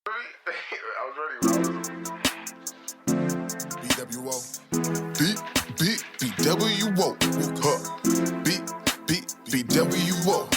I was ready. B.W.O. B.W.O. B.W.O.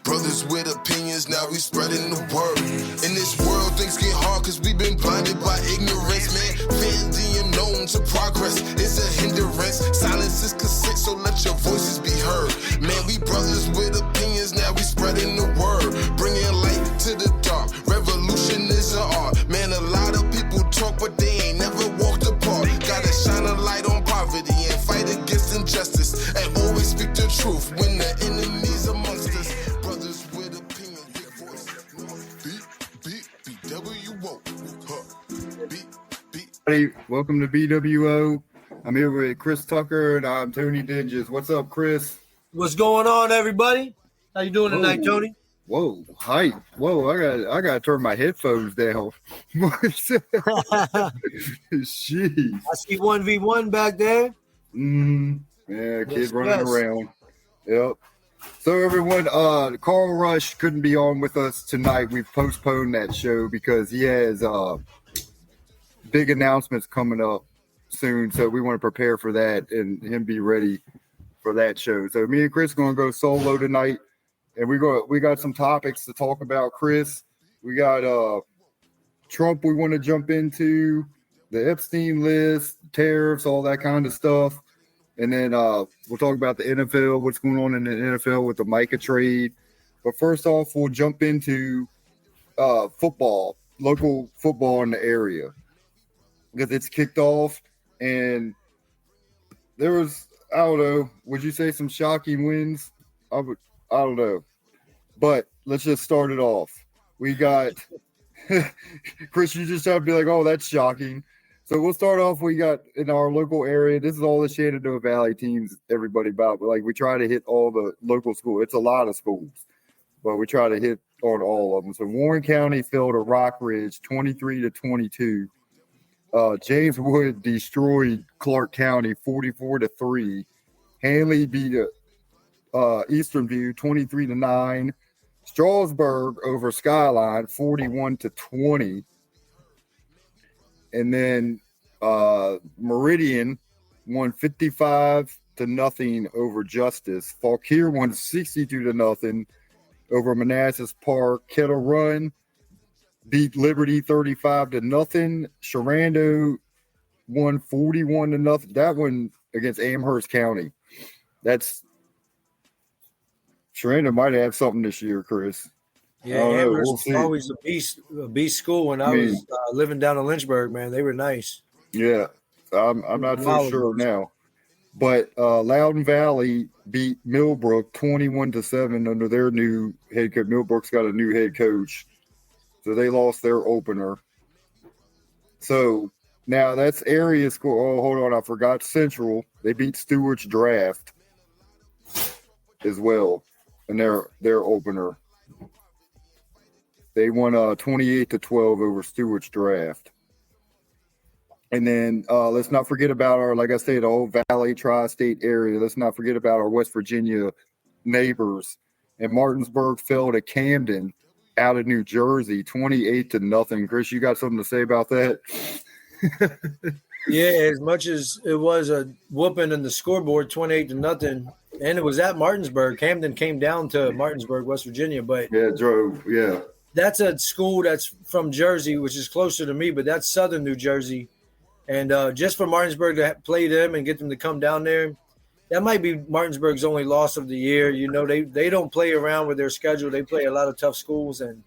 Brothers with opinions, now we spreading the word. In this world, things get hard cause we've been blinded by ignorance, man. Fans the unknown to progress, it's a hindrance. Silence is consent, so let your voices be heard. Man, we brothers with opinions, now we spreading the word. Bringing light to the dark, revolution is an art. Man, a lot of people talk, but they ain't never walked apart. Gotta shine a light on poverty and fight against injustice. And always speak the truth when the enemy's amongst us. Brothers with opinions, big voice. B.W.O. Hey, welcome to B.W.O. I'm here with Chris Tucker and I'm Tony Dinges. What's up, Chris? What's going on, everybody? How you doing tonight, Tony? Whoa, hi. Whoa, I gotta turn my headphones down. Jeez. I see 1v1 back there. Yeah, kids running around. Yep. So everyone, Carl Rush couldn't be on with us tonight. We've postponed that show because he has big announcements coming up soon. So we want to prepare for that and him be ready for that show. So me and Chris are gonna go solo tonight. And we got some topics to talk about, Chris. We got Trump we want to jump into, the Epstein list, tariffs, all that kind of stuff. And then we'll talk about the NFL, what's going on in the NFL with the Micah trade. But first off, we'll jump into football, local football in the area. Because it's kicked off and there was, I don't know, would you say some shocking wins? I don't know. But let's just start it off. We got Chris, you just have to be like, oh, that's shocking. So we'll start off. We got in our local area. This is all the Shenandoah Valley teams, everybody about. But like we try to hit all the local schools. It's a lot of schools, but we try to hit on all of them. So Warren County fell to Rock Ridge 23-22. James Wood destroyed Clarke County 44-3. Handley beat Eastern View 23-9. Strasburg over Skyline 41-20. And then Meridian won 55-0 over Justice. Fauquier won 62-0 over Manassas Park. Kettle Run beat Liberty 35-0. Shenandoah won 41-0. That one against Amherst County. Shenandoah might have something this year, Chris. Yeah, Amherst was always a beast school when I was living down in Lynchburg, man. They were nice. Yeah, I'm not so sure now. But Loudoun Valley beat Millbrook 21-7 under their new head coach. Millbrook's got a new head coach. So they lost their opener. So now that's area school. Oh, hold on. I forgot Central. They beat Stewart's Draft as well in their opener. They won 28-12 over Stewart's Draft. And then let's not forget about our, like I said, the old Valley Tri-State area. Let's not forget about our West Virginia neighbors. And Martinsburg fell to Camden out of New Jersey 28-0. Chris, you got something to say about that? Yeah, as much as it was a whooping in the scoreboard, 28-0, and it was at Martinsburg. Camden came down to Martinsburg, West Virginia, but yeah. That's a school that's from Jersey, which is closer to me, but that's southern New Jersey. And just for Martinsburg to play them and get them to come down there, that might be Martinsburg's only loss of the year. You know, they don't play around with their schedule. They play a lot of tough schools, and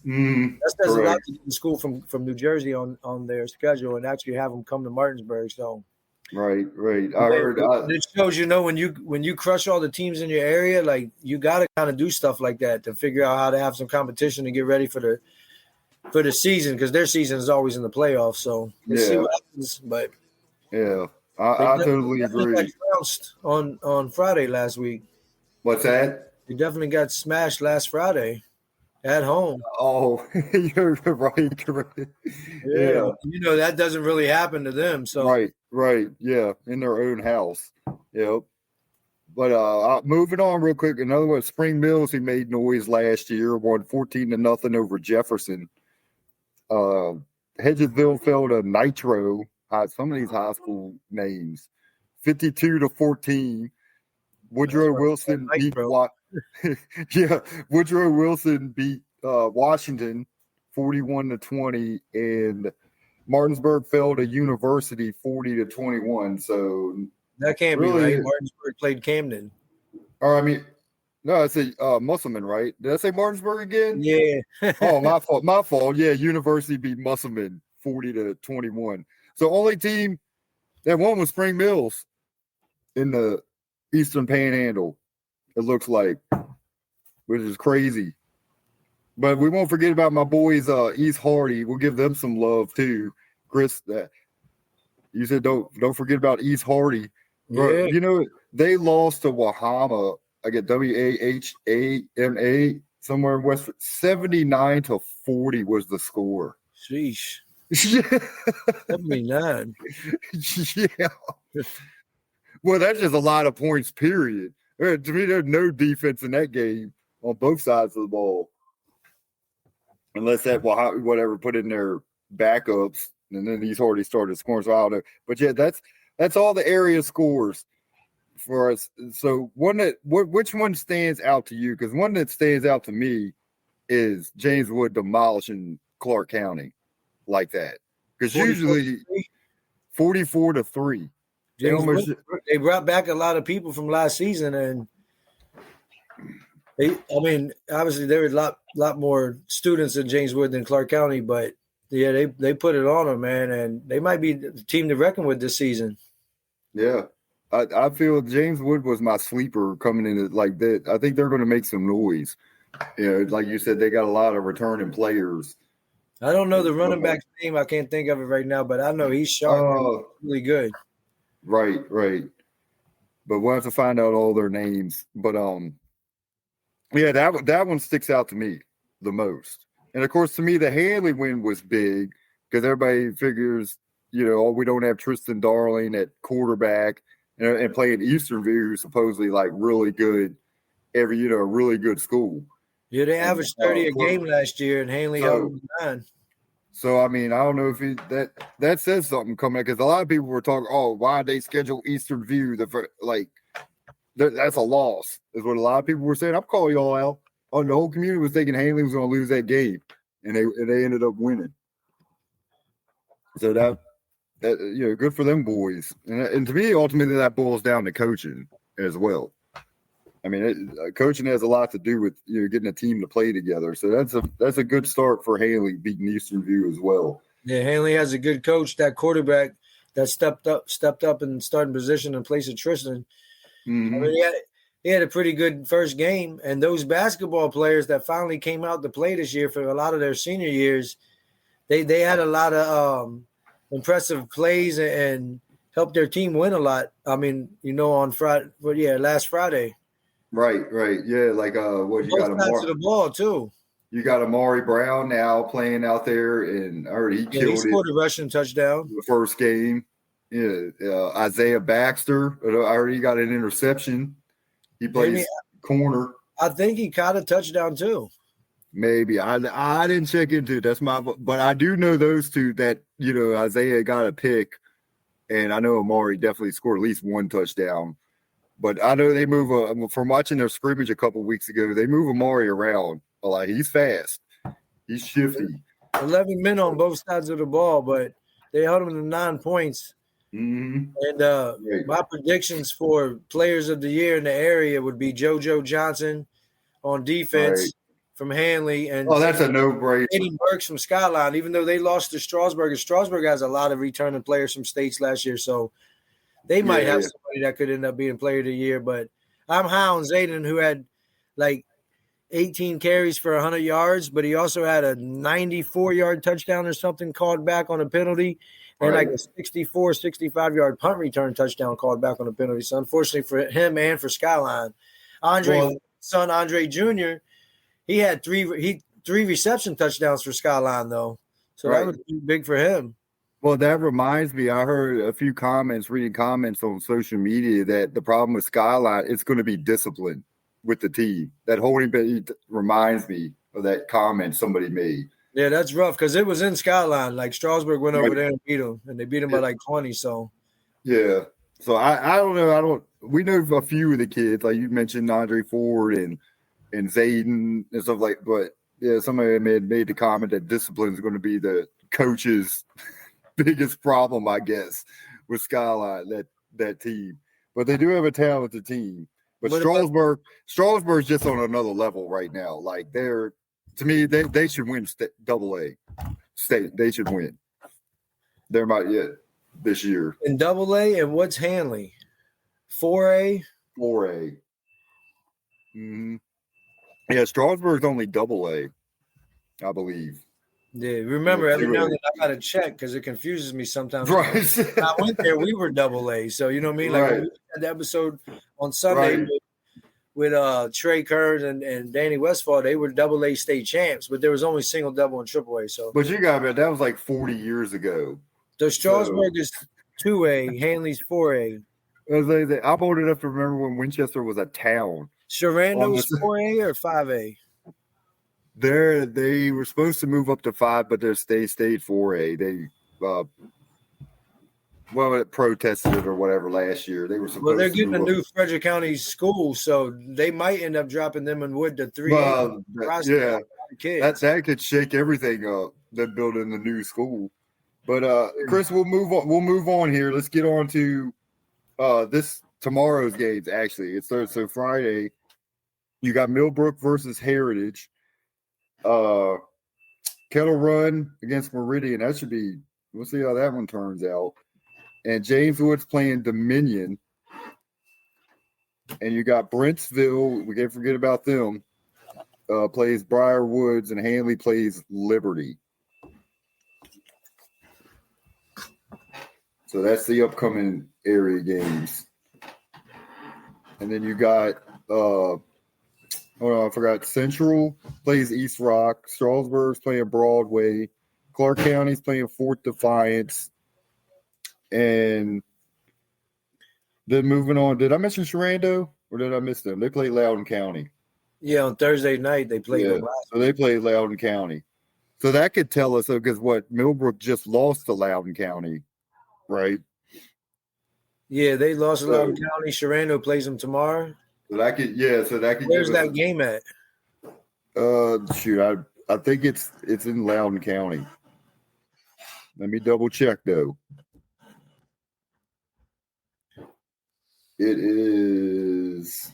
that says a lot to get the school from New Jersey on their schedule and actually have them come to Martinsburg. So, right. I heard it shows, you know, when you crush all the teams in your area, like you got to kind of do stuff like that to figure out how to have some competition to get ready for the season, because their season is always in the playoffs. So let's see what happens. But yeah, I totally agree. Got trounced on Friday last week. What's that? You definitely got smashed last Friday at home. Oh, you're right. Yeah, you know that doesn't really happen to them. So right, yeah, in their own house. Yep. But moving on real quick, another one, Spring Mills, he made noise last year, won 14-0 over Jefferson. Hedgesville fell to Nitro. Some of these high school names, 52-14. Woodrow Wilson beat Woodrow Wilson beat Washington 41-20, and Martinsburg fell to University 40-21. So that can't really, be right. Martinsburg played Camden. Or I mean, no, I say Musselman, right? Did I say Martinsburg again? Yeah. Oh, my fault. My fault. Yeah, University beat Musselman 40-21. So only team that won was Spring Mills in the Eastern Panhandle. It looks like, which is crazy. But we won't forget about my boys, East Hardy. We'll give them some love too. Chris, you said don't forget about East Hardy. Yeah. You know, they lost to Wahama. I get Wahama somewhere in West. 79-40 was the score. Sheesh. 79. Yeah. Well, that's just a lot of points, period. To me, there's no defense in that game on both sides of the ball. Unless that whatever put in their backups, and then he's already started scoring. So I don't know. But yeah, that's all the area scores for us. So which one stands out to you? Because one that stands out to me is James Wood demolishing Clarke County like that. Because usually 44-3. They brought back a lot of people from last season, and obviously there were a lot more students in James Wood than Clarke County, but yeah, they put it on them, man, and they might be the team to reckon with this season. Yeah, I feel James Wood was my sleeper coming in like that. I think they're going to make some noise. Like you said, they got a lot of returning players. I don't know the running back's name. I can't think of it right now, but I know he's sharp, really good. Right. But we'll have to find out all their names. But yeah, that one sticks out to me the most. And of course, to me, the Handley win was big because everybody figures, we don't have Tristan Darling at quarterback and playing Eastern View, who's supposedly like really good a really good school. Yeah, they averaged 30 a game last year, and Handley held them 9. So, I mean, I don't know if that says something coming, because a lot of people were talking, why they schedule Eastern View? That's a loss, is what a lot of people were saying. I'm calling y'all out. The whole community was thinking Handley was going to lose that game, and they ended up winning. So that good for them boys. And to me, ultimately, that boils down to coaching as well. I mean, coaching has a lot to do with getting a team to play together. So that's a good start for Handley beating Eastern View as well. Yeah, Handley has a good coach. That quarterback that stepped up in starting position in place of Tristan. Mm-hmm. I mean, he had a pretty good first game. And those basketball players that finally came out to play this year for a lot of their senior years, they had a lot of impressive plays and helped their team win a lot. I mean, on Friday, last Friday. Right. Yeah, like what you got? Both sides of the ball too. You got Amari Brown now playing out there, and he scored a rushing touchdown the first game. Yeah, Isaiah Baxter, I heard he got an interception. He plays corner. I think he caught a touchdown too. Maybe I didn't check into it. But I do know those two that Isaiah got a pick, and I know Amari definitely scored at least one touchdown. But I know they move from watching their scrimmage a couple weeks ago. They move Amari around a lot. He's fast. He's shifty. 11 men on both sides of the ball, but they held him to 9 points. Mm-hmm. And my predictions for players of the year in the area would be JoJo Johnson on defense from Handley, and that's a no-brainer. Eddie Burks from Skyline. Even though they lost to Strasburg, and Strasburg has a lot of returning players from states last year, so they might have somebody that could end up being player of the year. But I'm high on Zayden, who had like 18 carries for 100 yards, but he also had a 94-yard touchdown or something called back on a penalty, and like a 64, 65-yard punt return touchdown called back on a penalty. So unfortunately for him and for Skyline, Andre Jr., he had three reception touchdowns for Skyline though, so that would be big for him. Well, that reminds me, I heard a few reading comments on social media that the problem with Skyline is going to be discipline with the team. That holding bit reminds me of that comment somebody made. Yeah, that's rough because it was in Skyline. Like Strasburg went over Right. there and beat them, and they beat them by like 20. So Yeah. So I don't know. We know a few of the kids, like you mentioned Andre Ford and Zayden and stuff like. But yeah, somebody made the comment that discipline is going to be the coach's biggest problem, I guess, with Skyline that team. But they do have a talented team. But Strasburg's just on another level right now. Like to me, they should win Double A state. They should win. They're not yet this year. in Double A, and what's Handley? 4A. 4A. Mm-hmm. Yeah, Strasburg's only Double A, I believe. Yeah, remember every now and then I gotta check because it confuses me sometimes. Right. When I went there, we were Double A, so you know what I mean. Like when we had the episode on Sunday with Trey Kerr and Danny Westfall, they were Double A state champs, but there was only single, double, and triple A. So, but you got it. That was like 40 years ago. So Strasburg is 2A, Handley's 4A. I'm old enough to remember when Winchester was a town. Shenandoah's 4A or 5A? They were supposed to move up to 5, but they stayed 4A. They it protested it or whatever last year. They were supposed. Well, they're getting a new Frederick County school, so they might end up dropping them in Wood to 3A. Yeah, that could shake everything up. They're building the new school. But Chris, we'll move on. We'll move on here. Let's get on to tomorrow's games. Actually, it's so Friday. You got Millbrook versus Heritage. Kettle Run against Meridian. That should be. We'll see how that one turns out. And James Woods playing Dominion. And you got Brentsville. We can't forget about them. Plays Briar Woods, and Handley plays Liberty. So that's the upcoming area games. And then you got I forgot. Central plays East Rock. Strasburg's playing Broadway. Clarke County's playing Fort Defiance. And then moving on. Did I mention Shenandoah or did I miss them? They played Loudoun County. Yeah, on Thursday night they played them. So they played Loudoun County. So that could tell us, because Millbrook just lost to Loudoun County, right? Yeah, they lost to Loudoun County. Shenandoah plays them tomorrow. So that could Where's that game at? Shoot, I think it's in Loudoun County. Let me double check though. It is.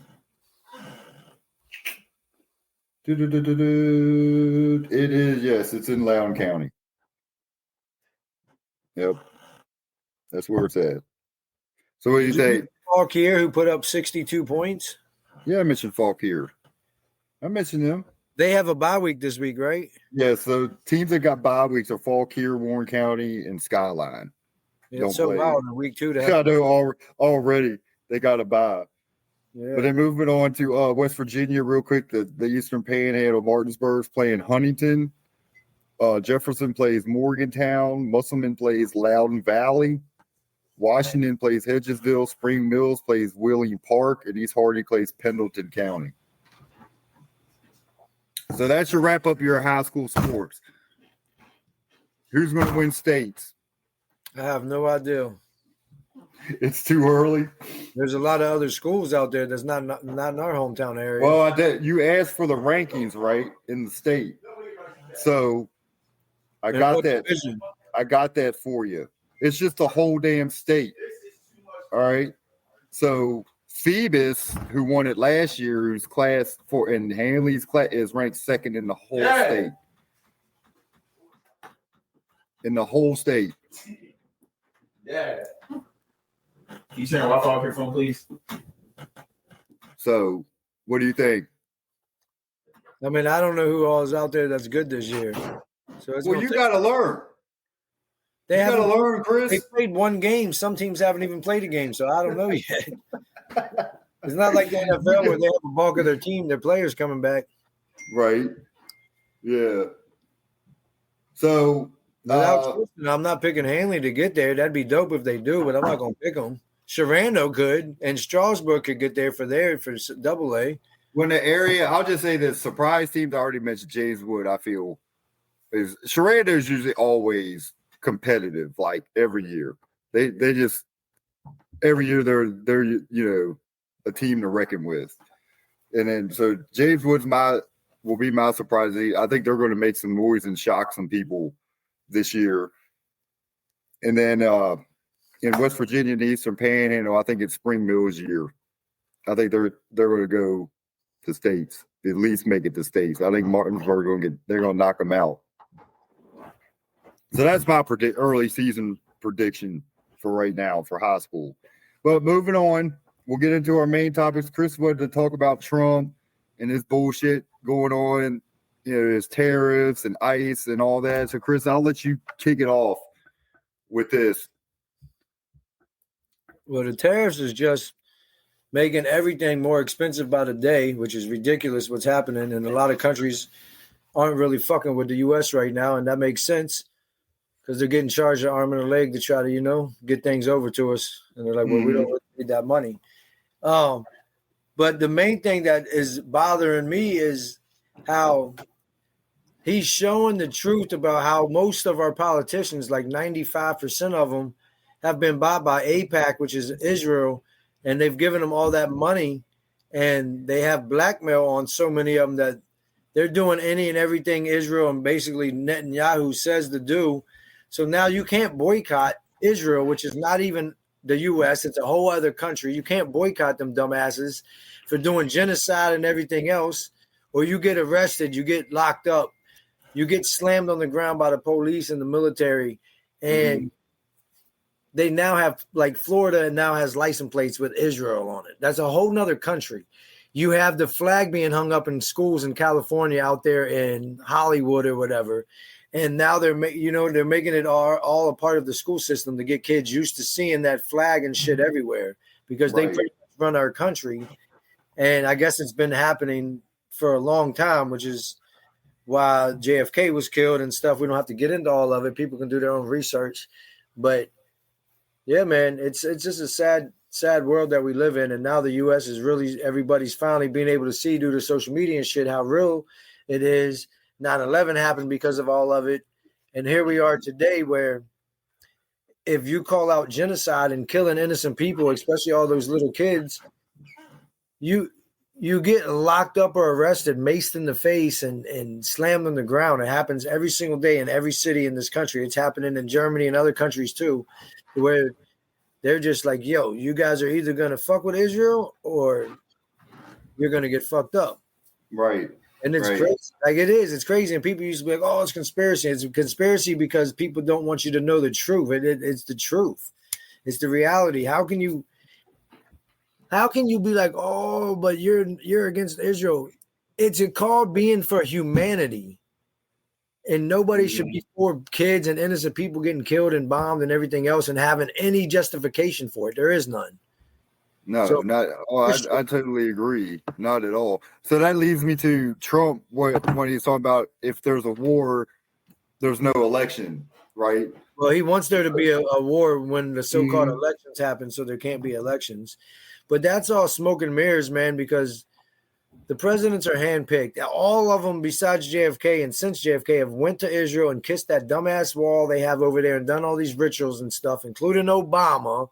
It is, yes, it's in Loudoun County. Yep. That's where it's at. So what do you think? Clarke here, who put up 62 points. Yeah, I mentioned Falk here. I mentioned them. They have a bye week this week, right? Yeah, so teams that got bye weeks are Falk here, Warren County, and Skyline. Yeah, it's so wild in week 2 to have. I know already they got a bye. Yeah. But then moving on to West Virginia real quick, the Eastern Panhandle, Martinsburg's playing Huntington. Jefferson plays Morgantown. Musselman plays Loudoun Valley. Washington plays Hedgesville. Spring Mills plays William Park. And East Hardy plays Pendleton County. So that should wrap up your high school sports. Who's going to win states? I have no idea. It's too early. There's a lot of other schools out there that's not in our hometown area. Well, you asked for the rankings, right, in the state. So I got that. Division? I got that for you. It's just the whole damn state. All right. So Phoebus, who won it last year, who's class 4, and Handley's class is ranked second in the whole state. In the whole state. Yeah. Can you turn your Wi-Fi off your phone, please? So, what do you think? I mean, I don't know who all is out there that's good this year. So You got to learn. They got to learn, Chris. They played one game. Some teams haven't even played a game, so I don't know yet. It's not like the NFL where they have a bulk of their team, their players coming back. Right. Yeah. So, I'm not picking Handley to get there. That'd be dope if they do, but I'm not going to pick them. Shenandoah could, and Strasburg could get there for Double A. When the area, I'll just say the surprise teams, I already mentioned James Wood, I feel is Shenandoah is usually always competitive, like every year. They just every year they're a team to reckon with. And then so James Woods will be my surprise. I think they're going to make some noise and shock some people this year. And then in West Virginia and the Eastern Panhandle, I think it's Spring Mills year. I think they're going to go to states, at least make it to states. I think Martinsburg they're going to knock them out. So that's my early season prediction for right now for high school. But moving on, we'll get into our main topics. Chris wanted to talk about Trump and his bullshit going on, his tariffs and ICE and all that. So, Chris, I'll let you kick it off with this. Well, the tariffs is just making everything more expensive by the day, which is ridiculous what's happening. And a lot of countries aren't really fucking with the U.S. right now, and that makes sense because they're getting charged an arm and a leg to try to, get things over to us. And they're like, well, we don't really need that money. But the main thing that is bothering me is how he's showing the truth about how most of our politicians, like 95% of them, have been bought by AIPAC, which is Israel, and they've given them all that money, and they have blackmail on so many of them that they're doing any and everything Israel and basically Netanyahu says to do. So now you can't boycott Israel, which is not even the U.S. It's a whole other country. You can't boycott them dumbasses for doing genocide and everything else, or you get arrested, you get locked up, you get slammed on the ground by the police and the military, and they now have, like Florida now has license plates with Israel on it. That's a whole nother country. You have the flag being hung up in schools in California out there in Hollywood or whatever. And now they're making it all a part of the school system to get kids used to seeing that flag and shit everywhere because they pretty much run our country. And I guess it's been happening for a long time, which is why JFK was killed and stuff. We don't have to get into all of it. People can do their own research. But yeah, man, it's just a sad world that we live in. And now the U.S. is really, everybody's finally being able to see due to social media and shit how real it is. 9/11 happened because of all of it. And here we are today where if you call out genocide and killing innocent people, especially all those little kids, you get locked up or arrested, maced in the face and slammed on the ground. It happens every single day in every city in this country. It's happening in Germany and other countries too, where they're just like, yo, you guys are either going to fuck with Israel or you're going to get fucked up. Right. And it's crazy. Like it is. It's crazy. And people used to be like, oh, it's conspiracy. It's a conspiracy because people don't want you to know the truth. It's the truth. It's the reality. How can you be like, oh, but you're against Israel? It's called being for humanity. And nobody should be for kids and innocent people getting killed and bombed and everything else and having any justification for it. There is none. No, I totally agree. Not at all. So that leads me to Trump when he's talking about if there's a war, there's no election, right? Well, he wants there to be a war when the so-called elections happen, so there can't be elections. But that's all smoke and mirrors, man, because the presidents are handpicked. All of them besides JFK and since JFK have went to Israel and kissed that dumbass wall they have over there and done all these rituals and stuff, including Obama,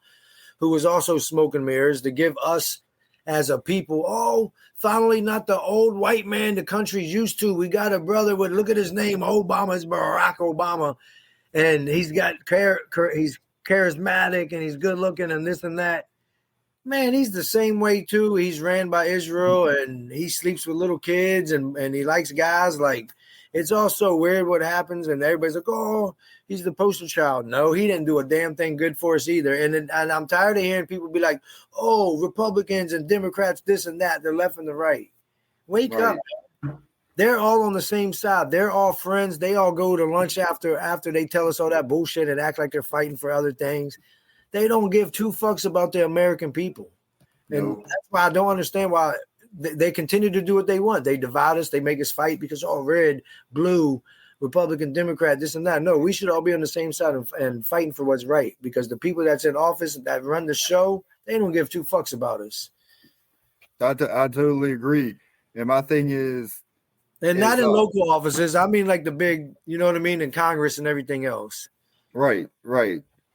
who was also smoke and mirrors to give us as a people, oh, finally not the old white man the country's used to. We got a brother with, look at his name, Obama, it's Barack Obama. And he's he's charismatic and he's good looking and this and that. Man, he's the same way too. He's ran by Israel and he sleeps with little kids and he likes guys. Like, it's all so weird what happens. And everybody's like, oh, he's the poster child. No, he didn't do a damn thing good for us either. And I'm tired of hearing people be like, oh, Republicans and Democrats, this and that. They're left and the right. Wake up. They're all on the same side. They're all friends. They all go to lunch after they tell us all that bullshit and act like they're fighting for other things. They don't give two fucks about the American people. And that's why I don't understand why they continue to do what they want. They divide us. They make us fight because, oh, red, blue, Republican, Democrat, this and that. No, we should all be on the same side and fighting for what's right because the people that's in office that run the show, they don't give two fucks about us. I totally agree. And my thing is, And not in local offices. I mean, like the big, you know what I mean, in Congress and everything else. Right.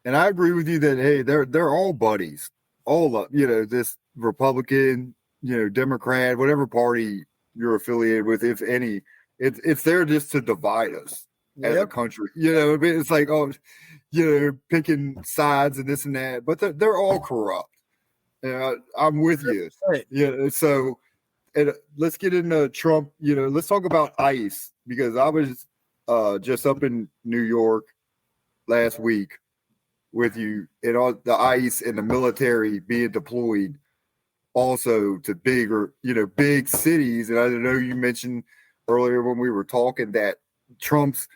And I agree with you that, hey, they're all buddies. All of, this Republican, Democrat, whatever party you're affiliated with, if any, it's there just to divide us as a country. It's like, picking sides and this and that, but they're all corrupt. I'm with you. So let's get into Trump. Let's talk about ICE, because I was just up in New York last week with you, and all the ICE and the military being deployed also to big cities. And I know you mentioned earlier when we were talking that Trump's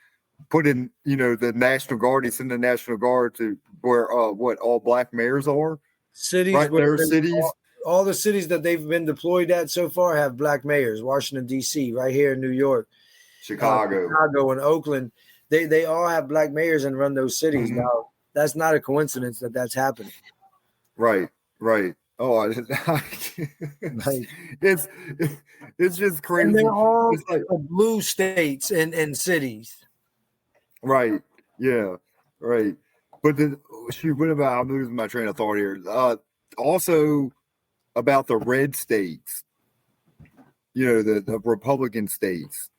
put in, the National Guard. He sent the National Guard to where all black mayors are. Cities, right there, cities. All the cities that they've been deployed at so far have black mayors. Washington, D.C., right here in New York, Chicago, and Oakland. They all have black mayors and run those cities. Mm-hmm. Now, that's not a coincidence that that's happening. Right. Oh, it's just crazy. And they're all it's like, blue states and cities. Right. Yeah. Right. But what about, I'm losing my train of thought here. Also about the red states, the Republican states,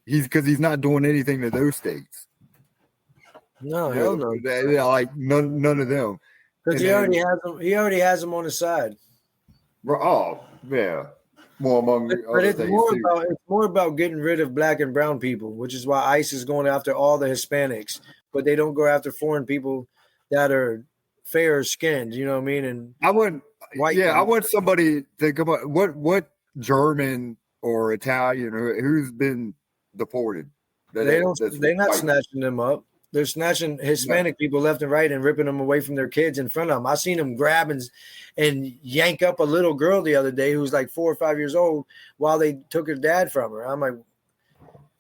he's not doing anything to those states. No, hell no. Like none of them. Because he already has them on his side. Oh, yeah. Well, among but it's more about getting rid of black and brown people, which is why ICE is going after all the Hispanics, but they don't go after foreign people that are fair skinned. You know what I mean? And I want somebody to come up. What German or Italian who's been deported? They're not snatching them up. They're snatching Hispanic people left and right and ripping them away from their kids in front of them. I seen them grab and yank up a little girl the other day who was like 4 or 5 years old while they took her dad from her. I'm like,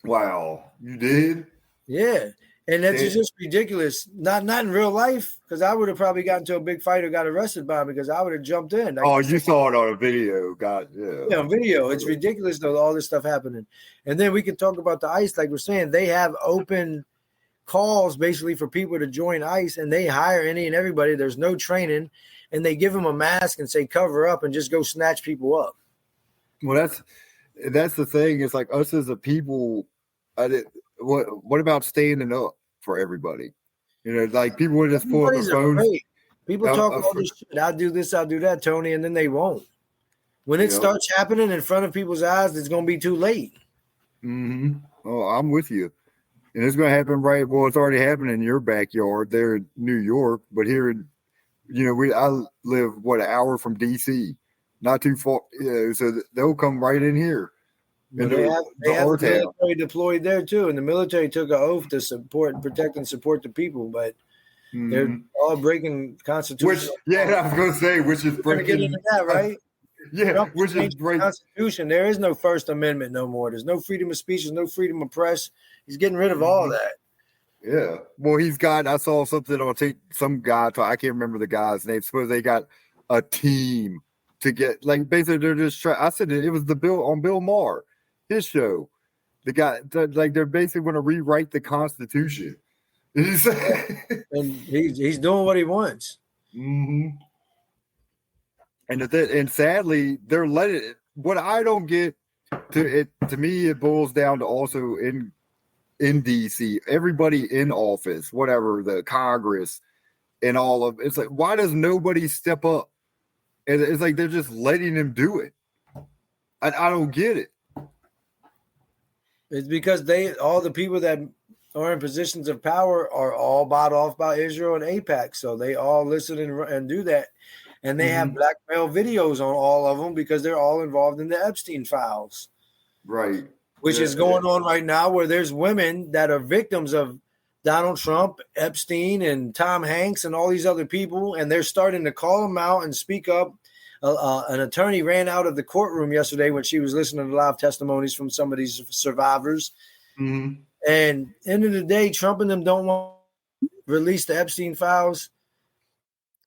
wow, you did? Yeah. And that's just ridiculous. Not in real life, because I would have probably gotten into a big fight or got arrested by him because I would have jumped in. You saw it on a video. Yeah, on video. It's ridiculous, though, all this stuff happening. And then we can talk about the ICE, like we're saying. They have open calls basically for people to join ICE, and they hire any and everybody. There's no training, and they give them a mask and say cover up and just go snatch people up. Well, that's the thing. It's like us as a people. What about standing up for everybody? Like people would just pull up their phones. People talk all this shit. I'll do this, I'll do that, Tony, and then they won't. When it starts happening in front of people's eyes, it's going to be too late. Mm-hmm. Oh, I'm with you. And it's going to happen it's already happening in your backyard there in New York. But here, I live, an hour from D.C., not too far. So they'll come right in here. And they have the military deployed there, too. And the military took an oath to protect and support the people. But they're all breaking Constitution. I was going to say, which is breaking. Get into that, right? Which is breaking Constitution. There is no First Amendment no more. There's no freedom of speech. There's no freedom of press. He's getting rid of all that. Yeah. Well, I saw something on some guy, I can't remember the guy's name. Suppose they got a team to get, like, basically they're just trying. I said it was Bill Maher, his show. The guy, they're basically going to rewrite the Constitution. And he's doing what he wants. Mm-hmm. And sadly, they're letting it. What I don't get to me, it boils down to also in DC, everybody in office, whatever, the Congress and all of it's like, why does nobody step up? And it's like they're just letting them do it. I don't get it. It's because all the people that are in positions of power are all bought off by Israel and AIPAC, so they all listen and do that. And they have blackmail videos on all of them because they're all involved in the Epstein files. Right. Which is going on right now, where there's women that are victims of Donald Trump, Epstein, and Tom Hanks and all these other people. And they're starting to call them out and speak up. An attorney ran out of the courtroom yesterday when she was listening to live testimonies from some of these survivors. Mm-hmm. And end of the day, Trump and them don't want to release the Epstein files.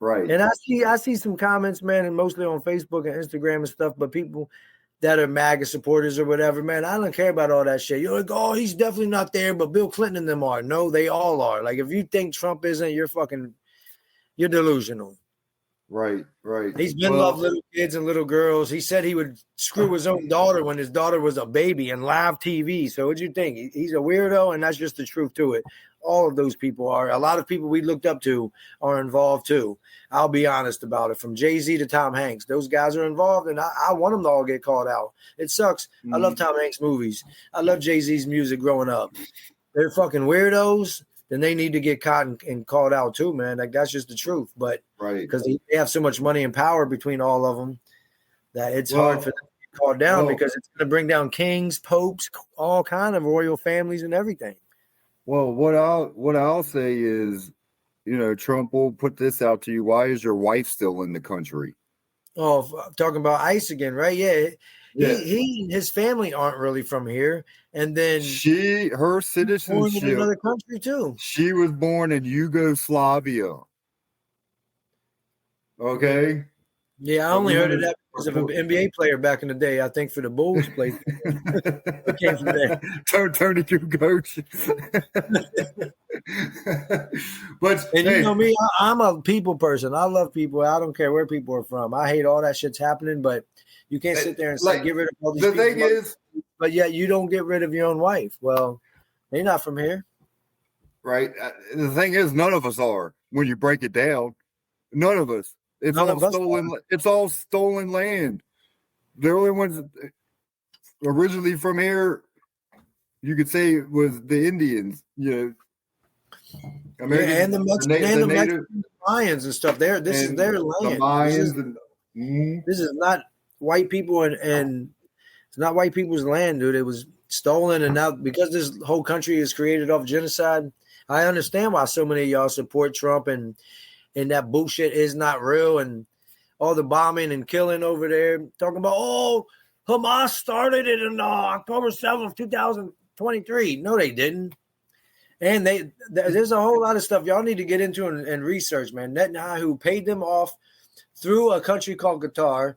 Right. And I see some comments, man, and mostly on Facebook and Instagram and stuff, but people that are MAGA supporters or whatever, man, I don't care about all that shit. You're like, oh, he's definitely not there, but Bill Clinton and them are. No, they all are. Like, if you think Trump isn't, you're delusional. Right. He's been loved little kids and little girls. He said he would screw his own daughter when his daughter was a baby and live TV. So what'd you think? He's a weirdo, and that's just the truth to it. All of those people are. A lot of people we looked up to are involved too. I'll be honest about it. From Jay-Z to Tom Hanks, those guys are involved, and I want them to all get called out. It sucks. I love Tom Hanks movies. I love Jay-Z's music growing up. They're fucking weirdos. Then they need to get caught and called out too, man. Like, that's just the truth. But because they have so much money and power between all of them that it's hard for them to get called down because it's going to bring down kings, popes, all kind of royal families and everything. Well, what I'll say is, Trump will put this out to you. Why is your wife still in the country? Oh, talking about ICE again, right? Yeah. He and his family aren't really from here. And then her citizenship in another country too. She was born in Yugoslavia. Okay. Yeah, I only heard of that because of an NBA player back in the day. I think for the Bulls played. It came from there. Turn to your coach. But you know me, I'm a people person. I love people. I don't care where people are from. I hate all that shit's happening, but you can't sit there and say get rid of all these people. The thing is, but yet you don't get rid of your own wife. Well, they're not from here. Right. The thing is, none of us are. When you break it down, none of us. It's all stolen land. The only ones originally from here, you could say, was the Indians. And the Mexican Mayans and stuff. This is their land. The Mayans this is not white people, and it's not white people's land, dude. It was stolen, and now because this whole country is created off genocide, I understand why so many of y'all support Trump and that bullshit is not real, and all the bombing and killing over there. Talking about, Hamas started it on October 7th, 2023. No, they didn't. And there's a whole lot of stuff y'all need to get into and research, man. Netanyahu paid them off through a country called Qatar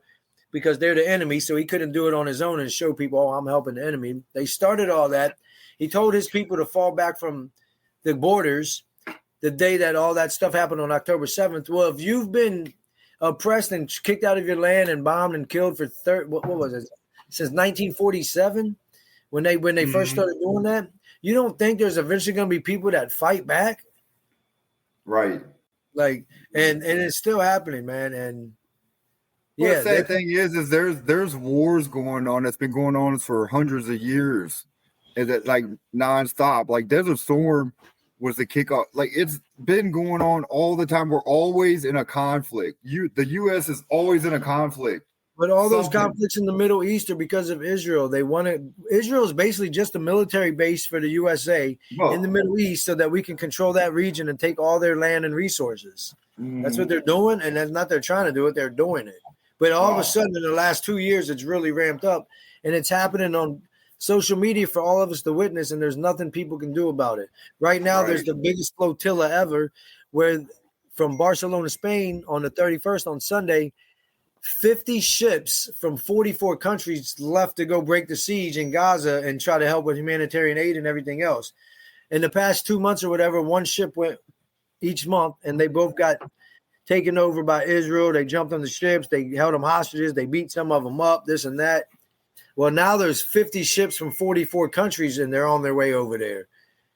because they're the enemy, so he couldn't do it on his own and show people, I'm helping the enemy. They started all that. He told his people to fall back from the borders the day that all that stuff happened on October 7th. Well, if you've been oppressed and kicked out of your land and bombed and killed for what was it? Since 1947, when they first started doing that, you don't think there's eventually going to be people that fight back? Right. Like, and it's still happening, man. And the sad thing is there's wars going on that's been going on for hundreds of years, and that like nonstop. Like Desert Storm was the kickoff. Like it's been going on all the time. We're always in a conflict. The U.S. is always in a conflict. But all those conflicts in the Middle East are because of Israel. Israel is basically just a military base for the USA in the Middle East so that we can control that region and take all their land and resources. That's what they're doing, and that's not they're trying to do it. They're doing it. But all of a sudden, in the last 2 years, it's really ramped up, and it's happening on social media for all of us to witness, and there's nothing people can do about it. Right now, there's the biggest flotilla ever where from Barcelona, Spain on the 31st on Sunday, 50 ships from 44 countries left to go break the siege in Gaza and try to help with humanitarian aid and everything else. In the past 2 months or whatever, one ship went each month, and they both got taken over by Israel. They jumped on the ships. They held them hostages. They beat some of them up, this and that. Well, now there's 50 ships from 44 countries, and they're on their way over there.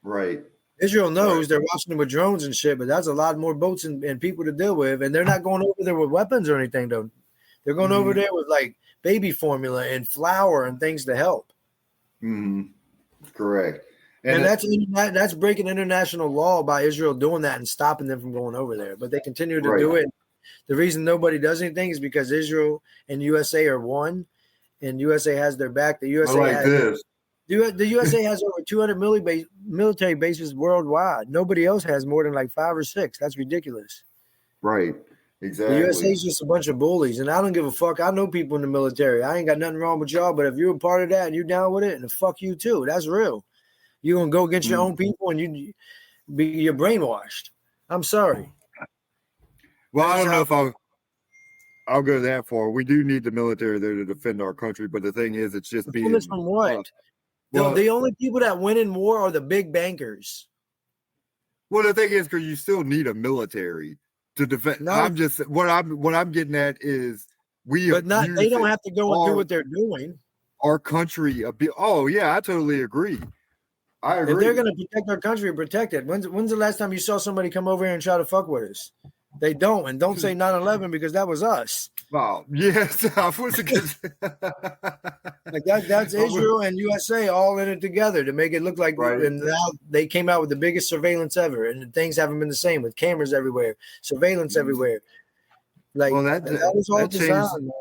Right. Israel knows they're watching them with drones and shit, but that's a lot more boats and people to deal with. And they're not going over there with weapons or anything, though. They're going over there with like baby formula and flour and things to help. Correct. And that's breaking international law by Israel doing that and stopping them from going over there. But they continue to do it. The reason nobody does anything is because Israel and USA are one, and USA has their back. The USA the USA has over 200 military bases worldwide. Nobody else has more than like 5 or 6. That's ridiculous. Right. Exactly. The USA is just a bunch of bullies, and I don't give a fuck. I know people in the military. I ain't got nothing wrong with y'all, but if you're a part of that and you're down with it, and fuck you too. That's real. You're going to go against your own people, and you're brainwashed. I'm sorry. Well, I don't know if I'll go that far. We do need the military there to defend our country, but the thing is, it's just being from what? well, the only people that win in war are the big bankers. well, the thing is, because you still need a military to defend. No. I'm just what I'm getting at is they don't have to go and do what they're doing. Our country oh yeah, I totally agree. I agree. If they're going to protect our country, protect it. When's the last time you saw somebody come over here and try to fuck with us? They don't, and don't say 9/11 because that was us. Wow. Yes, I was like that's Israel and USA all in it together to make it look like. Right. And now they came out with the biggest surveillance ever, and things haven't been the same with cameras everywhere, surveillance everywhere. Like that was all designed.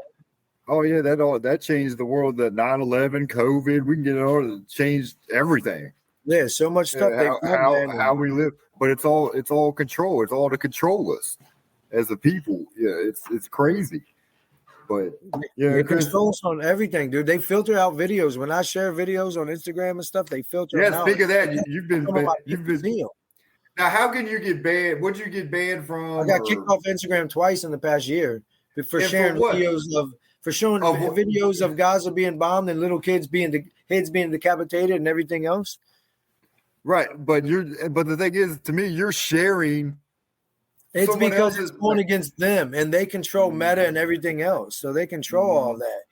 Oh yeah, that changed the world. The 9/11, COVID, we can get it all. Changed everything. Yeah, so much stuff. How we live, but it's all control. It's all to control us as a people. Yeah, it's crazy. But yeah, it controls on everything, dude. They filter out videos. When I share videos on Instagram and stuff, they filter them out. Speak of that, you've been now. How can you get banned? What'd you get banned from? I got kicked off Instagram twice in the past year for sharing videos of Gaza being bombed and little kids heads being decapitated and everything else. Right, but the thing is, to me, you're sharing. It's because it's going against them, and they control Meta and everything else, so they control all that.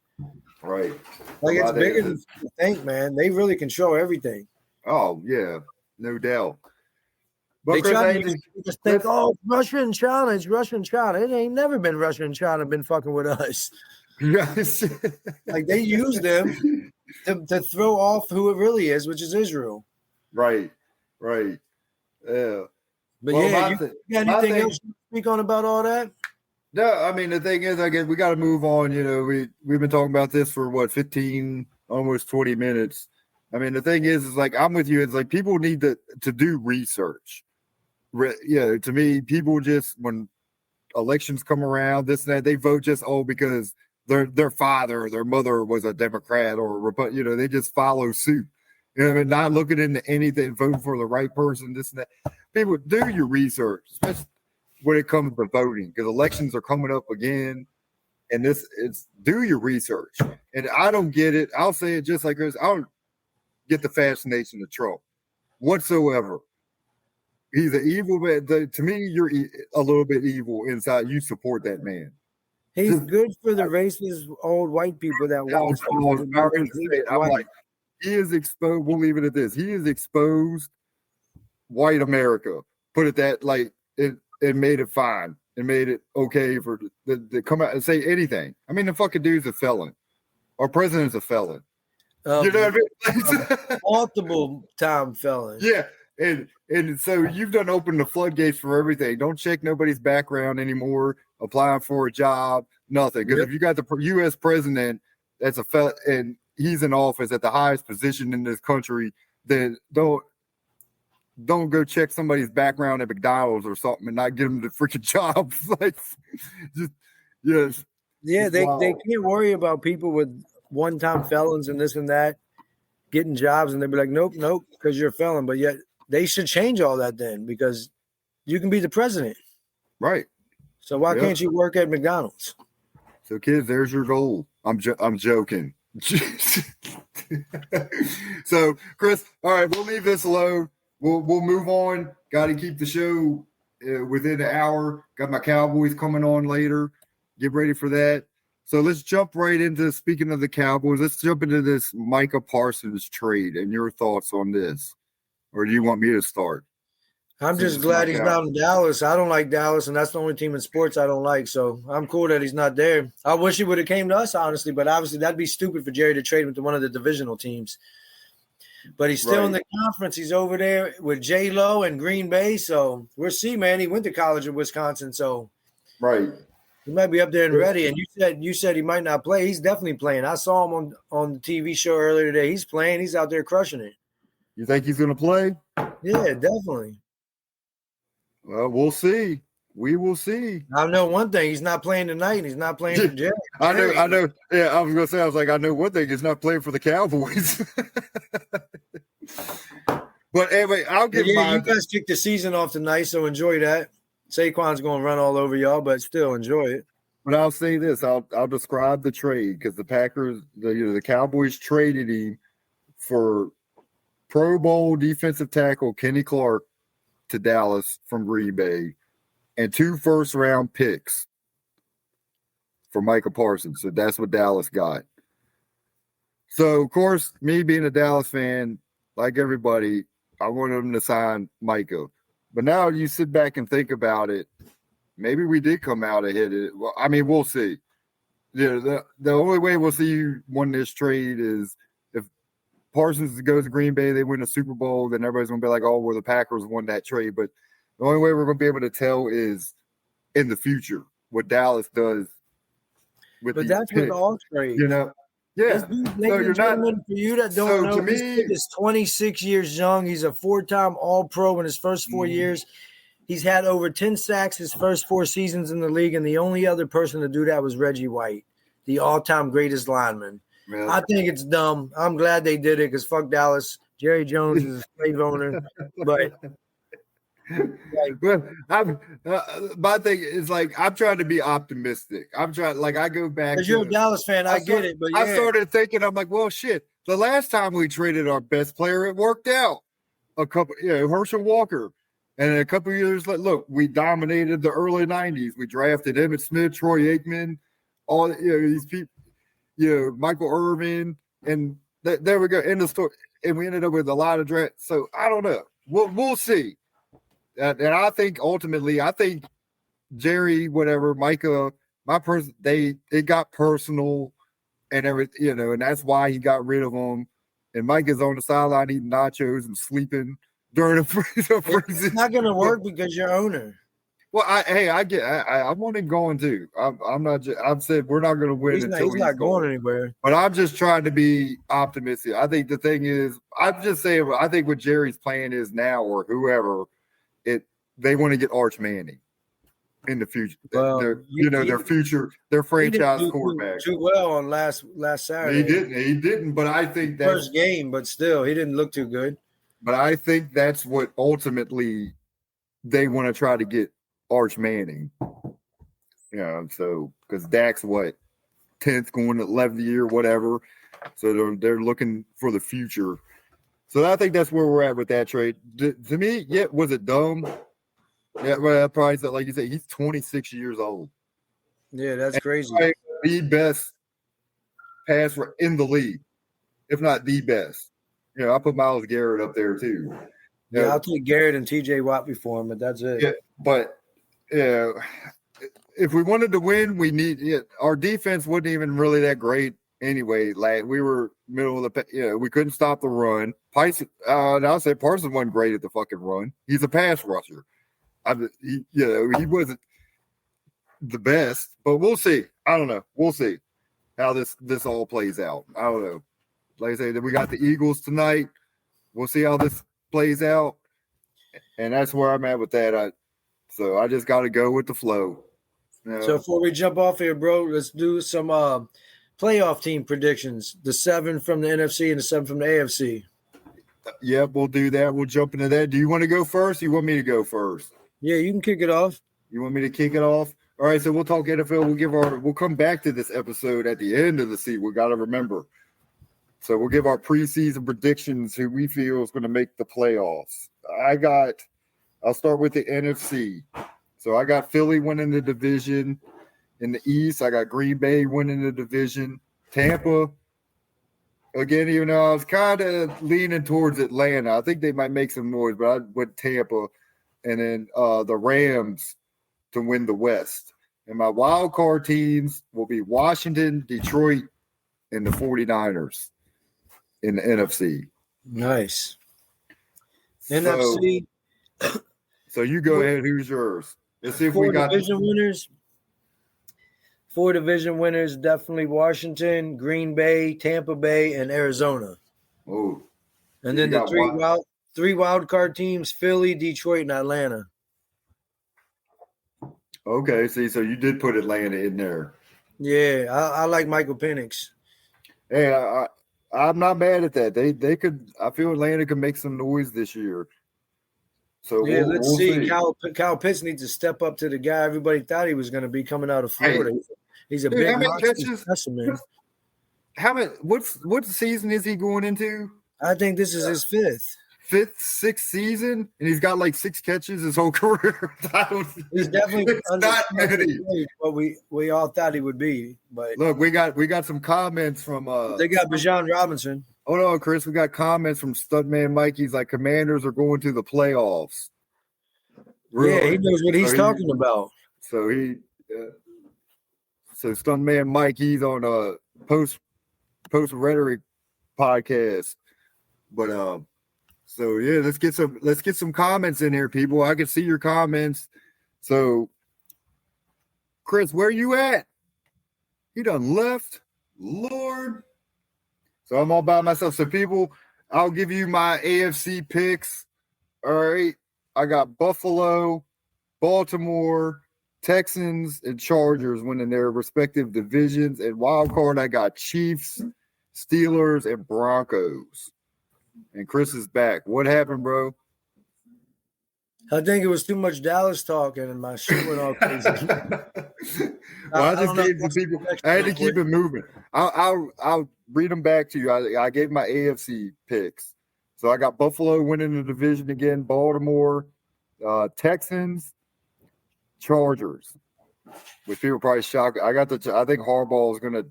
Right, like it's bigger than you think, man. They really control everything. Oh yeah, no doubt. But they try to just think, oh, Russia and China. It's Russia and China. It ain't never been Russia and China been fucking with us. Yes, like they use them to throw off who it really is, which is Israel. Right. Yeah. But you got anything else to speak on about all that? No, I mean, the thing is, I guess we got to move on. You know, we've been talking about this for 15, almost 20 minutes. I mean, the thing is like, I'm with you. It's like people need to do research. To me, people just, when elections come around, this and that, they vote just, because their father or their mother was a Democrat or, they just follow suit. You know, I mean, not looking into anything, voting for the right person, this and that. People, do your research, especially when it comes to voting, because elections are coming up again. And do your research. And I don't get it. I'll say it just like this. I don't get the fascination of Trump whatsoever. He's an evil man. To me, you're a little bit evil inside. You support that man. He's good for the racist old white people that want. I'm like, he is exposed. We'll leave it at this. He is exposed white America. Put it that it made it fine. It made it okay for to come out and say anything. I mean, the fucking dude's a felon. Our president's a felon. You know what I mean? Multiple time felon. Yeah. And so you've done opened the floodgates for everything. Don't check nobody's background anymore. Applying for a job, nothing. Because if you got the U.S. president that's a felon and he's in office at the highest position in this country, then don't go check somebody's background at McDonald's or something and not give them the freaking job. They can't worry about people with one-time felons and this and that getting jobs, and they'd be like, nope, because you're a felon. But yet they should change all that then, because you can be the president, right? So why can't you work at McDonald's? So kids, there's your goal. I'm joking. So Chris, all right, we'll leave this alone. We'll move on. Got to keep the show within an hour. Got my Cowboys coming on later. Get ready for that. So let's jump right into, speaking of the Cowboys, let's jump into this Micah Parsons trade and your thoughts on this. Or do you want me to start? I'm just glad he's not in Dallas. I don't like Dallas, and that's the only team in sports I don't like. So I'm cool that he's not there. I wish he would have came to us, honestly, but obviously that'd be stupid for Jerry to trade him to one of the divisional teams. But he's still in the conference. He's over there with J-Lo and Green Bay. So we'll see, man. He went to college in Wisconsin, so he might be up there and ready. And you said he might not play. He's definitely playing. I saw him on the TV show earlier today. He's playing. He's out there crushing it. You think he's going to play? Yeah, definitely. Well, we'll see. We will see. I know one thing. He's not playing tonight, and he's not playing for Jerry. I know. Yeah, I was going to say, I know one thing. He's not playing for the Cowboys. But anyway, I'll get mine. You guys kicked the season off tonight, so enjoy that. Saquon's going to run all over y'all, but still enjoy it. But I'll say this: I'll describe the trade because the Packers, the Cowboys traded him for Pro Bowl defensive tackle Kenny Clarke to Dallas from Green Bay, and 2 first-round picks for Micah Parsons. So that's what Dallas got. So, of course, me being a Dallas fan, like everybody, I wanted them to sign Micah. But now you sit back and think about it. Maybe we did come out ahead. Well, I mean, we'll see. The only way we'll see you win this trade is if Parsons goes to Green Bay, they win a Super Bowl, then everybody's going to be like, oh, well, the Packers won that trade. But the only way we're going to be able to tell is in the future what Dallas does with But these that's picks, with all trades. Yeah. This dude, So ladies you're and gentlemen, for you that don't know, to this me- kid is 26 years young. He's a 4-time All-Pro in his first 4 years. He's had over 10 sacks his first 4 seasons in the league, and the only other person to do that was Reggie White, the all-time greatest lineman. Man. I think it's dumb. I'm glad they did it because fuck Dallas. Jerry Jones is a slave owner. But Well, my thing is like I'm trying to be optimistic. I'm trying, like I go back. because you're a Dallas fan, I get it. But yeah. I started thinking, I'm like, well, shit. The last time we traded our best player, it worked out. Herschel Walker, and a couple of years later, look, we dominated the early '90s. We drafted Emmitt Smith, Troy Aikman, all these people, Michael Irvin, and there we go. End of story. And we ended up with a lot of draft. So I don't know. We'll see. And I think ultimately, Jerry, whatever, Micah, it got personal and everything, and that's why he got rid of him. And Micah's on the sideline eating nachos and sleeping during the freezing. It's not going to work because you're owner. Well, I want him going too. I'm not. I've said we're not going to win He's until not going anywhere. But I'm just trying to be optimistic. I think the thing is, I'm just saying. I think what Jerry's plan is now, or whoever, they want to get Arch Manning in the future. Well, their franchise quarterback. Too well on last Saturday. He didn't. But I think that's first game. But still, he didn't look too good. But I think that's what ultimately they want to try to get Arch Manning. So because Dak's 10th going to 11th year, whatever. So they're looking for the future. So I think that's where we're at with that trade. To me, was it dumb? Yeah, well, probably like you said, he's 26 years old. Yeah, that's crazy. The best passer in the league, if not the best. I put Myles Garrett up there too. Yeah, I'll take Garrett and TJ Watt before him, but that's it. Yeah, but if we wanted to win, our defense wasn't even really that great anyway. Like we were middle of the, we couldn't stop the run. I'll say Parsons wasn't great at the fucking run. He's a pass rusher. He wasn't the best, but we'll see. I don't know. We'll see how this all plays out. I don't know. Like I say, we got the Eagles tonight. We'll see how this plays out, and that's where I'm at with that. So I just got to go with the flow. So before we jump off here, bro, let's do some playoff team predictions. The 7 from the NFC and the 7 from the AFC. Yep, we'll do that. We'll jump into that. Do you want to go first? Or you want me to go first? Yeah, you can kick it off. You want me to kick it off? All right, so we'll talk NFL. We'll come back to this episode at the end of the season. We got to remember. So we'll give our preseason predictions who we feel is going to make the playoffs. I'll start with the NFC. So I got Philly winning the division. In the East, I got Green Bay winning the division. Tampa, again, even though I was kind of leaning towards Atlanta. I think they might make some noise, but I went Tampa. And then the Rams to win the West. And my wild card teams will be Washington, Detroit, and the 49ers in the NFC. Nice. NFC. So you go ahead. Who's yours? Let's see if we got division winners. 4 division winners, definitely Washington, Green Bay, Tampa Bay, and Arizona. Oh. And then the 3 wild card teams, Philly, Detroit, and Atlanta. Okay, so you did put Atlanta in there. Yeah, I like Michael Penix. Hey, I'm not mad at that. They could. I feel Atlanta could make some noise this year. So Yeah, let's we'll see. Kyle Pitts needs to step up to the guy everybody thought he was going to be coming out of Florida. He's a Dude, big how many monster catches? specimen. How many? What season is he going into? I think this is his fifth. Fifth, sixth season, and he's got like 6 catches his whole career. He's definitely it's not many. What we all thought he would be. But Look, we got some comments from they got Bijan Robinson. Hold on, Chris. We got comments from Stuntman Mike. He's like, Commanders are going to the playoffs. Really? Yeah, he knows what he's talking about. So so Stuntman Mike, he's on a post rhetoric podcast. But so yeah, let's get some comments in here, people. I can see your comments. So Chris, where you at? He done left. Lord. So I'm all by myself. So people, I'll give you my AFC picks. All right. I got Buffalo, Baltimore, Texans, and Chargers winning their respective divisions. And wild card, I got Chiefs, Steelers, and Broncos. And Chris is back. What happened, bro? I think it was too much Dallas talking, and my shit went all crazy. Well, I just gave some people. I had to keep it moving. I'll read them back to you. I gave my AFC picks. So I got Buffalo winning the division again. Baltimore, Texans, Chargers. Which people probably shocked. I think Harbaugh is going to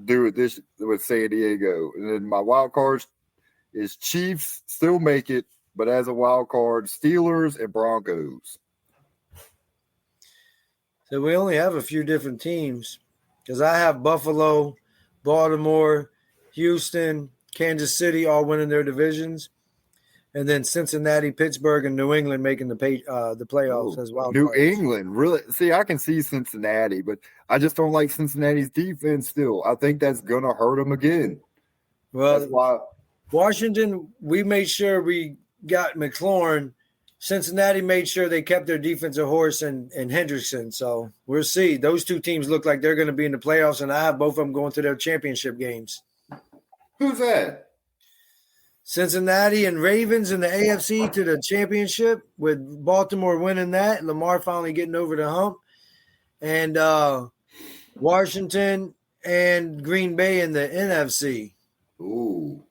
do it this with San Diego, and then my wild cards is Chiefs, still make it, but as a wild card, Steelers and Broncos. So we only have a few different teams because I have Buffalo, Baltimore, Houston, Kansas City all winning their divisions, and then Cincinnati, Pittsburgh, and New England making the playoffs as well. New England, really? See, I can see Cincinnati, but I just don't like Cincinnati's defense still. I think that's going to hurt them again. Well, that's why Washington, we made sure we got McLaurin. Cincinnati made sure they kept their defensive horse and Hendrickson. So we'll see. Those two teams look like they're going to be in the playoffs, and I have both of them going to their championship games. Who's that? Cincinnati and Ravens in the AFC to the championship, with Baltimore winning that, Lamar finally getting over the hump, and Washington and Green Bay in the NFC. Ooh.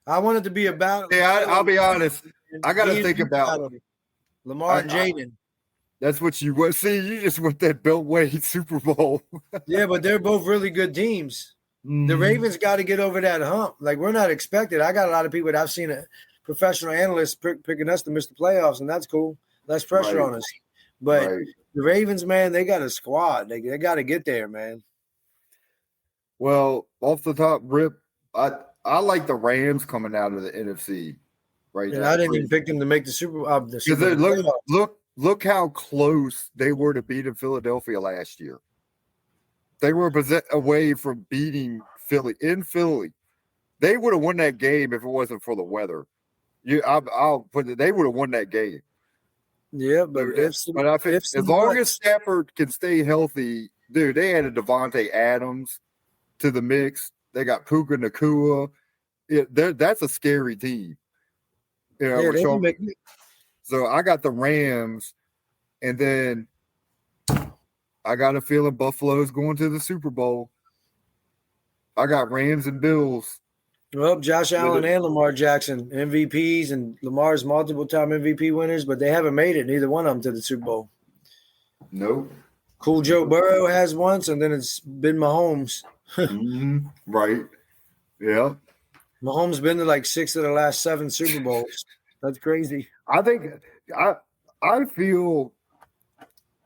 I want it to be about. Yeah, I'll be honest. I got to think about Lamar and Jaden. That's what you want. See, you just want that Beltway Super Bowl. Yeah, but they're both really good teams. The Ravens got to get over that hump. Like, we're not expected. I got a lot of people that I've seen professional analysts picking us to miss the playoffs, and that's cool. Less pressure on us. But the Ravens, man, they got a squad. They got to get there, man. Well, off the top rip, I like the Rams coming out of the NFC. Right. And I didn't even pick them to make the Super Bowl. Look how close they were to beating Philadelphia last year. They were away from beating Philly in Philly. They would have won that game if it wasn't for the weather. I'll put it. They would have won that game. Yeah, but I think as long as Stafford can stay healthy, dude, they added Devontae Adams to the mix. They got Puka Nacua. That's a scary team. So I got the Rams, and then I got a feeling Buffalo's going to the Super Bowl. I got Rams and Bills. Well, Josh Allen and Lamar Jackson, MVPs, and Lamar's multiple-time MVP winners, but they haven't made it, neither one of them, to the Super Bowl. Nope. Cool Joe Burrow has once, and then it's been Mahomes. Right. Yeah. Mahomes been to like 6 of the last 7 Super Bowls. That's crazy. I think I feel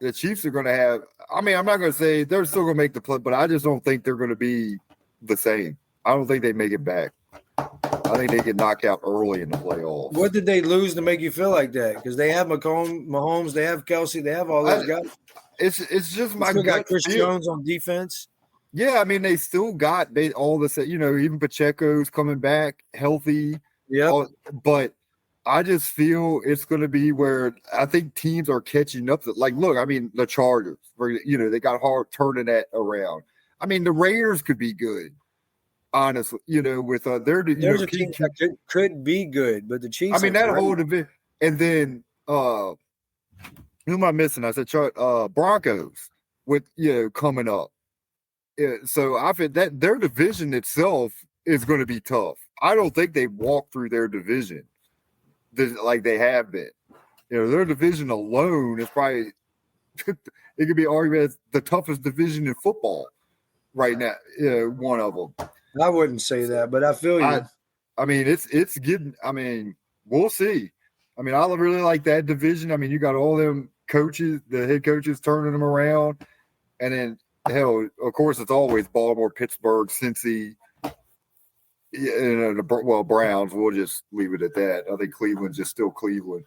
the Chiefs are going to have – I mean, I'm not going to say they're still going to make the play, but I just don't think they're going to be the same. I don't think they make it back. I think they get knocked out early in the playoffs. What did they lose to make you feel like that? Because they have Mahomes, they have Kelsey, they have all those guys. It's just my gut. Got Chris Jones on defense. Yeah, I mean, they still got all this, even Pacheco's coming back healthy. Yeah. But I just feel it's going to be where I think teams are catching up. Look, I mean, the Chargers, they got hard turning that around. I mean, the Raiders could be good. honestly, with their There's a team that could be good, but the Chiefs. I mean, that whole division, and then who am I missing? I said Broncos with coming up. Yeah, so I think that their division itself is going to be tough. I don't think they walk through their division like they have been. Their division alone is probably it could be argued as the toughest division in football right now. One of them. I wouldn't say that, but I feel you. I mean, it's getting. I mean, we'll see. I mean, I really like that division. I mean, you got all them coaches, the head coaches turning them around, and then hell, of course, it's always Baltimore, Pittsburgh, Cincy. Browns. We'll just leave it at that. I think Cleveland's just still Cleveland.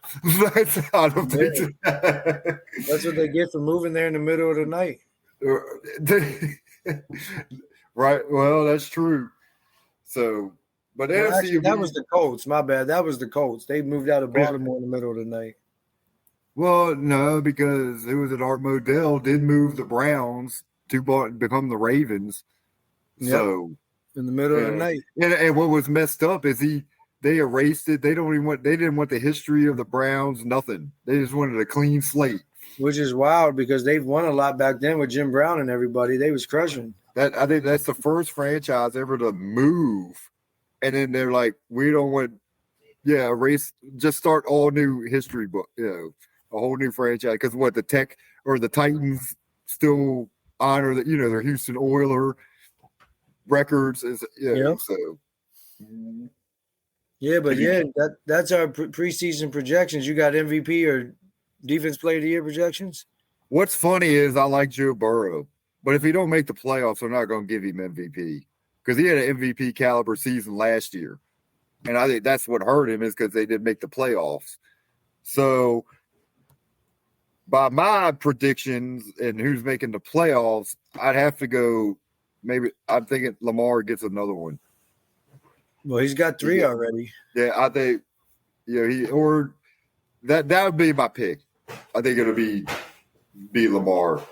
I don't think that's what they get for moving there in the middle of the night. Right. Well, that's true. So, but actually, that was the Colts. My bad. That was the Colts. They moved out of Baltimore in the middle of the night. Well, no, because it was that Art Modell did move the Browns to become the Ravens. Yep. So in the middle of the night. And what was messed up is they erased it. They didn't want the history of the Browns, nothing. They just wanted a clean slate. Which is wild because they've won a lot back then with Jim Brown and everybody. They was crushing. I think that's the first franchise ever to move. And then they're like, we don't want erase, just start all new history book, a whole new franchise. Because the Tech or the Titans still honor that, their Houston Oilers records is so. Yeah, but that's our preseason projections. You got MVP or defense player of the year projections? What's funny is I like Joe Burrow, but if he don't make the playoffs, I'm not going to give him MVP because he had an MVP caliber season last year, and I think that's what hurt him is because they didn't make the playoffs. So, by my predictions and who's making the playoffs, I'd have to go. Maybe I'm thinking Lamar gets another one. Well, he's got 3 already. Yeah, I think. That would be my pick. I think it'll be Lamar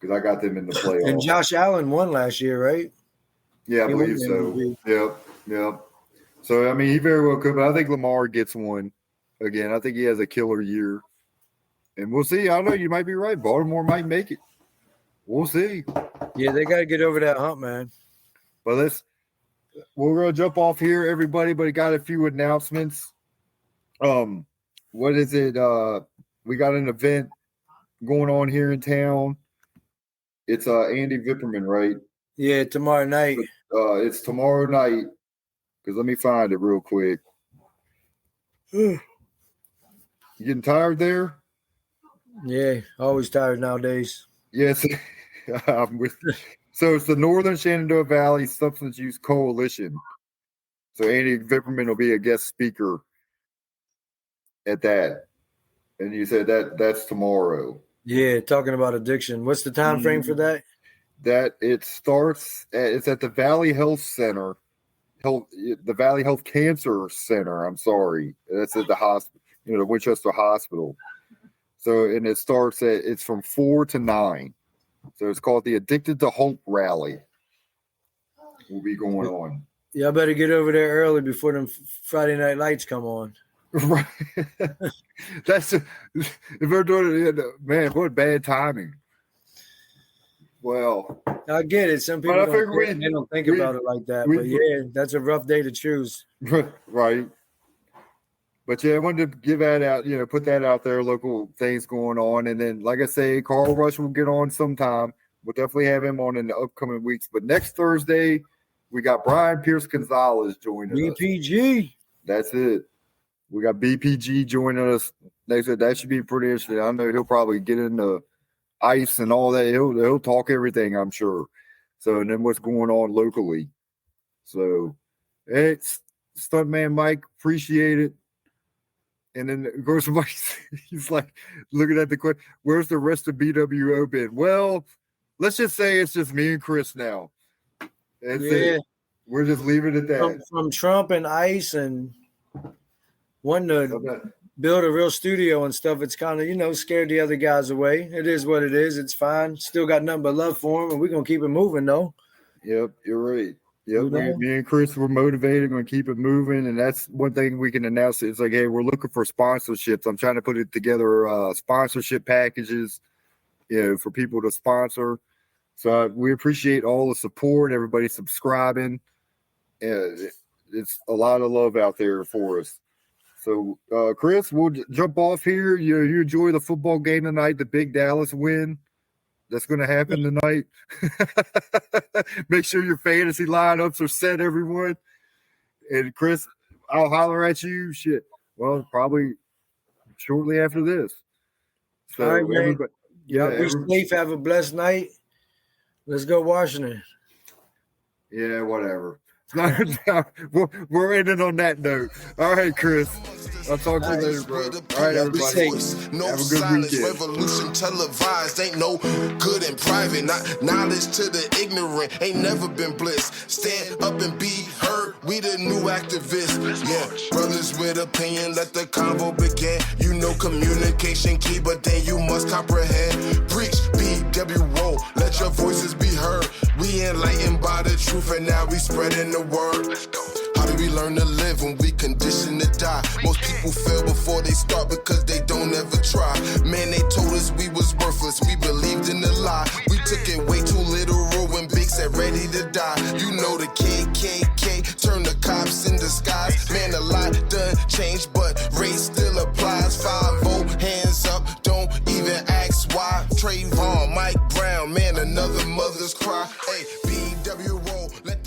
because I got them in the playoffs. And Josh Allen won last year, right? Yeah, I believe so. Yep. So I mean, he very well could, but I think Lamar gets one again. I think he has a killer year, and we'll see. I don't know. You might be right. Baltimore might make it. We'll see. Yeah, they got to get over that hump, man. But we're gonna jump off here, everybody. But got a few announcements. What is it? We got an event going on here in town. It's Andy Vipperman, right? Yeah, tomorrow night. It's tomorrow night. Because let me find it real quick. You getting tired there? Yeah, always tired nowadays. Yes, I'm with you. So it's the Northern Shenandoah Valley Substance Use Coalition. So Andy Vipperman will be a guest speaker at that. And you said that's tomorrow. Yeah, talking about addiction. What's the time frame for that? That it starts it's at the Valley Health Center. The Valley Health Cancer Center. I'm sorry. That's at the hospital, the Winchester Hospital. So and it's from 4 to 9. So it's called the Addicted to Hope Rally. Will be going on. Yeah, I better get over there early before them Friday night lights come on. Right. If they're doing it, man, what bad timing. Well, I get it. Some people don't think about it like that. But yeah, that's a rough day to choose. Right. But yeah, I wanted to give that out, put that out there, local things going on. And then, like I say, Carl Rush will get on sometime. We'll definitely have him on in the upcoming weeks. But next Thursday, we got Brian Pierce Gonzalez joining us. BPG. That's it. We got BPG joining us. They said that should be pretty interesting. I know he'll probably get into ice and all that. He'll talk everything, I'm sure. So, and then what's going on locally. So, it's Stuntman Mike. Appreciate it. And then, of course, he's like looking at the question, where's the rest of B.W.O been? Well, let's just say it's just me and Chris now. That's it. We're just leaving it at that. From Trump and ICE and wanting to build a real studio and stuff, it's kind of, scared the other guys away. It is what it is. It's fine. Still got nothing but love for him, and we're going to keep it moving, though. Yep, you're right. Yeah, You know? me and Chris were motivated, going to keep it moving, and that's one thing we can announce. It's like, hey, we're looking for sponsorships. I'm trying to put it together, sponsorship packages, for people to sponsor. So we appreciate all the support, everybody subscribing. It's a lot of love out there for us. So, Chris, we'll jump off here. You enjoy the football game tonight, the big Dallas win. That's going to happen tonight. Make sure your fantasy lineups are set, everyone. And Chris, I'll holler at you. Shit. Well, probably shortly after this. So, all right, man. everybody, Be safe. Have a blessed night. Let's go Washington. Yeah, whatever. We're ending on that note. All right, Chris. I'll talk to you later, bro. All right, everybody. No Have a good silence, weekend. revolution televised. Ain't no good in private. Not knowledge to the ignorant. Ain't never been bliss. Stand up and be heard. We the new activists. Yeah, brothers with opinion. Let the convo begin. You know communication key, but then you must comprehend. Preach B.W.O. Let your voices be heard. We enlightened by the truth, and now we spreading the word. Let's go. How do we learn to live when we conditioned to die? Most people fail before they start because they don't ever try. Man, they told us we was worthless. We believed in the lie. We took it way too literal when Big said ready to die. You know the KKK turned the cops in disguise. Man, a lot done changed, but race still applies. 5-0, hands up, don't even ask why. Trayvon, Mike Brown, man, another mother's cry. Hey, B.W.O. let